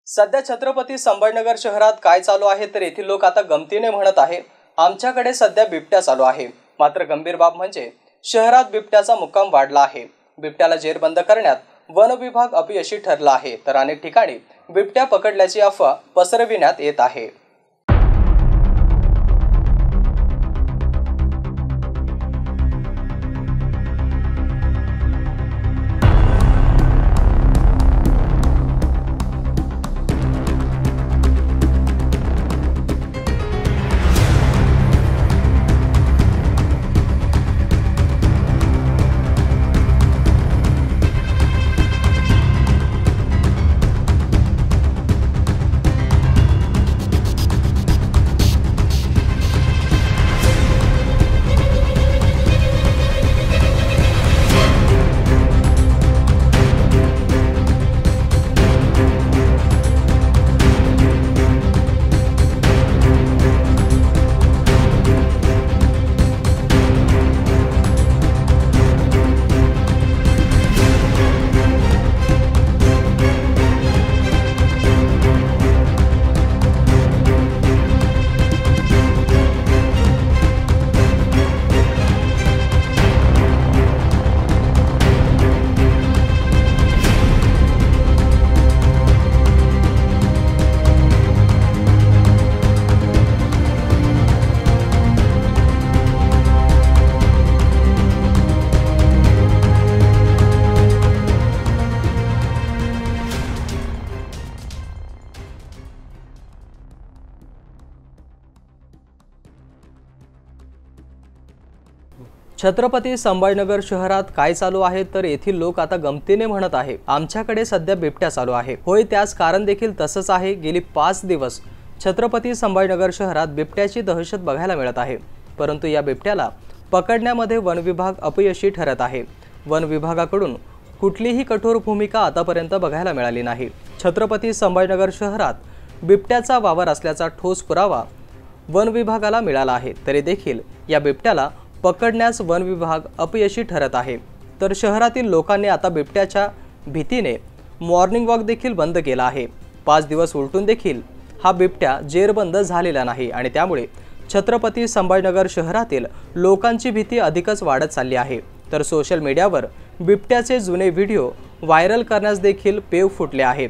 सध्या छत्रपती संभाजीनगर शहरात काय चालू आहे तर येथील लोक आता गमतीने म्हणत आहे, आमच्याकडे सध्या बिबट्या चालू आहे। मात्र गंभीर बाब म्हणजे शहरात बिबट्याचा मुक्काम वाढला आहे। बिबट्याला जेरबंद करण्यात वन विभाग अपयशी ठरला आहे, तर अनेक ठिकाणी बिबट्या पकडल्याची अफवा पसरविण्यात येत आहे। छत्रपती संभाजीनगर शहरात काय चालू आहे तर येथील लोक आता गमतीने म्हणत आहे, आमच्याकडे सध्या बिबट्या चालू आहे। होय, त्यास कारण देखील तसंच आहे। गेली 5 दिवस छत्रपती संभाजीनगर शहरात बिबट्याची दहशत बघायला मिळत आहे, परंतु या बिबट्याला पकडण्यामध्ये वन विभाग अपयशी ठरत आहे। वन विभागाकडून कुठलीही कठोर भूमिका आतापर्यंत बघायला मिळाली नाही। छत्रपती संभाजीनगर शहरात बिबट्याचा वावर असल्याचा ठोस पुरावा वन विभागाला मिळाला आहे, तरी देखील या बिबट्याला पकडण्यास वन विभाग अपयशी ठरत आहे। तर शहरातील लोकांनी आता बिबट्याच्या भीतीने मॉर्निंग वॉक देखील बंद केला आहे। 5 दिवस उलटून देखील हा बिबट्या जेरबंद झालेला नाही आणि त्यामुळे छत्रपती संभाजीनगर शहरातील लोकांची भीती अधिकच वाढत चालली आहे। तर सोशल मीडियावर बिबट्याचे जुने व्हिडिओ व्हायरल करण्यास देखील पेव फुटले आहेत।